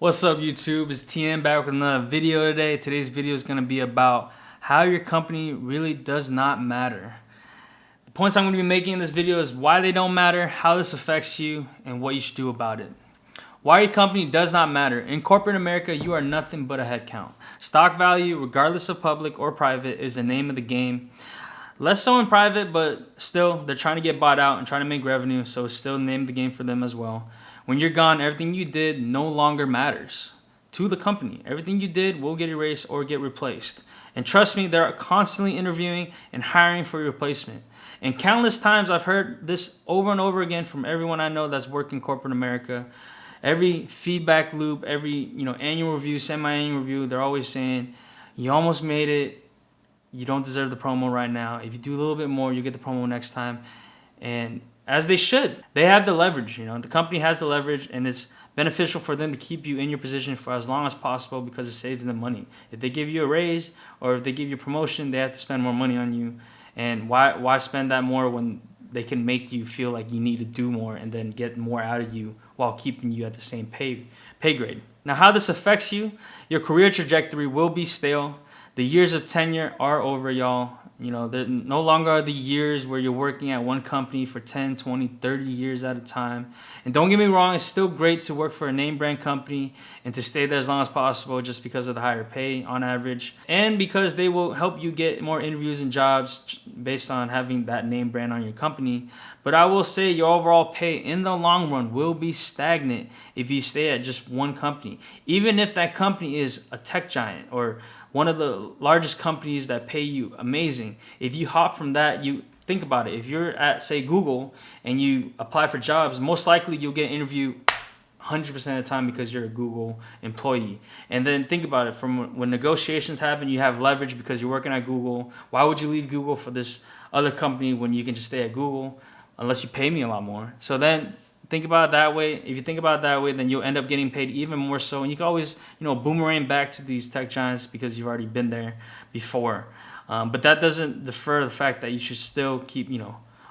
What's up YouTube, it's Thien back with another video today. Today's video is going to be about how your company really does not matter. The points I'm going to be making in this video is why they don't matter, how this affects you, and what you should do about it. Why your company does not matter. In corporate America, you are nothing but a head count. Stock value, regardless of public or private, is the name of the game. Less so in private, but still, they're trying to get bought out and trying to make revenue, so it's still the name of the game for them as well. When you're gone, everything you did no longer matters to the company. Everything you did will get erased or get replaced. And trust me, they're constantly interviewing and hiring for your replacement. And countless times I've heard this over and over again from everyone I know that's working in corporate America. Every feedback loop, every annual review, semi-annual review, they're always saying, you almost made it. You don't deserve the promo right now. If you do a little bit more, you get the promo next time. And as they should. They have the leverage, the company has the leverage, and it's beneficial for them to keep you in your position for as long as possible because it saves them money. If they give you a raise or if they give you a promotion, they have to spend more money on you. And why spend that more when they can make you feel like you need to do more and then get more out of you while keeping you at the same pay grade. Now, how this affects you, your career trajectory will be stale. The years of tenure are over, y'all. There no longer are the years where you're working at one company for 10, 20, 30 years at a time. And don't get me wrong, it's still great to work for a name brand company and to stay there as long as possible just because of the higher pay on average. And because they will help you get more interviews and jobs based on having that name brand on your company. But I will say your overall pay in the long run will be stagnant if you stay at just one company. Even if that company is a tech giant or one of the largest companies that pay you amazing. If you hop from that, you think about it. If you're at, say, Google and you apply for jobs, most likely you'll get interviewed 100% of the time because you're a Google employee. And then think about it. From when negotiations happen, you have leverage because you're working at Google. Why would you leave Google for this other company when you can just stay at Google unless you pay me a lot more? So then think about it that way. If you think about it that way, then you'll end up getting paid even more so. And you can always, boomerang back to these tech giants because you've already been there before. But that doesn't defer the fact that you should still keep,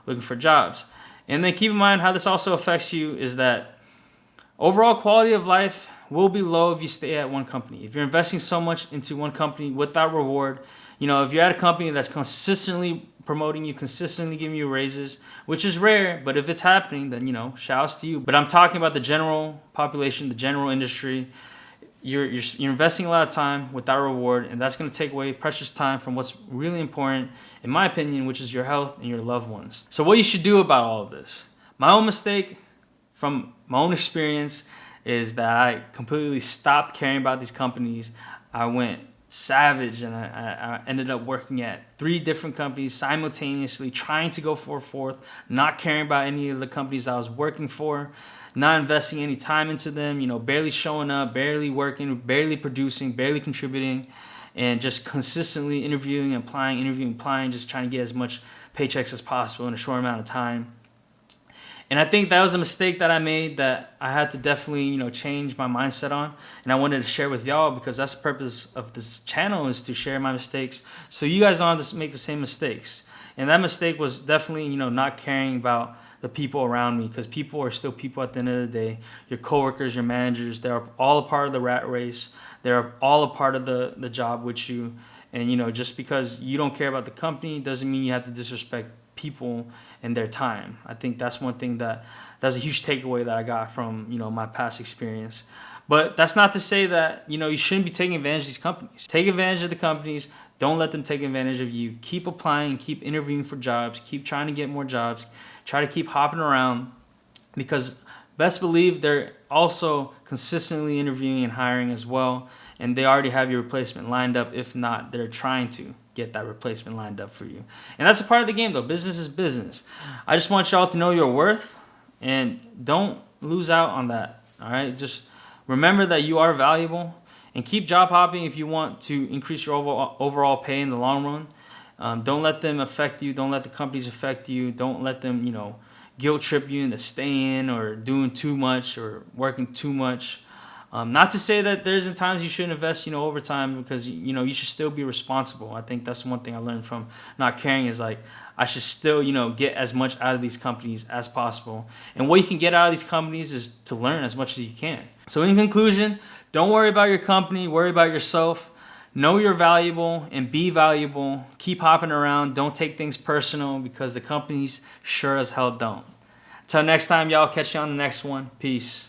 looking for jobs. And then keep in mind how this also affects you is that overall quality of life will be low if you stay at one company. If you're investing so much into one company without reward, if you're at a company that's consistently promoting you, consistently giving you raises, which is rare, but if it's happening, then, shouts to you. But I'm talking about the general population, the general industry. You're investing a lot of time without reward, and that's going to take away precious time from what's really important, in my opinion, which is your health and your loved ones. So what you should do about all of this? My own mistake from my own experience is that I completely stopped caring about these companies. I went savage and I ended up working at 3 different companies simultaneously, trying to go for a fourth, not caring about any of the companies I was working for, not investing any time into them, barely showing up, barely working, barely producing, barely contributing, and just consistently interviewing, applying, just trying to get as much paychecks as possible in a short amount of time. And I think that was a mistake that I made that I had to definitely, change my mindset on. And I wanted to share with y'all because that's the purpose of this channel, is to share my mistakes so you guys don't have to make the same mistakes. And that mistake was definitely, not caring about the people around me, because people are still people at the end of the day. Your coworkers, your managers, they're all a part of the rat race. They're all a part of the job with you. And, just because you don't care about the company doesn't mean you have to disrespect people and their time. I think that's one thing that's a huge takeaway that I got from my past experience. But that's not to say that you shouldn't be taking advantage of these companies. Take advantage of the companies. Don't let them take advantage of you. Keep applying, keep interviewing for jobs, keep trying to get more jobs, try to keep hopping around, because best believe they're also consistently interviewing and hiring as well, and they already have your replacement lined up. If not, they're trying to get that replacement lined up for you. And that's a part of the game, though. Business is business. I just want y'all to know your worth and don't lose out on that. All right, just remember that you are valuable, and keep job hopping if you want to increase your overall pay in the long run. Don't let them affect you. Don't let the companies affect you. Don't let them guilt trip you into staying or doing too much or working too much. Not to say that there isn't times you shouldn't invest, overtime, because, you should still be responsible. I think that's one thing I learned from not caring is like, I should still, get as much out of these companies as possible. And what you can get out of these companies is to learn as much as you can. So in conclusion, Don't worry about your company, worry about yourself. Know you're valuable and be valuable. Keep hopping around. Don't take things personal because the companies sure as hell don't. Until next time, y'all, catch you on the next one. Peace.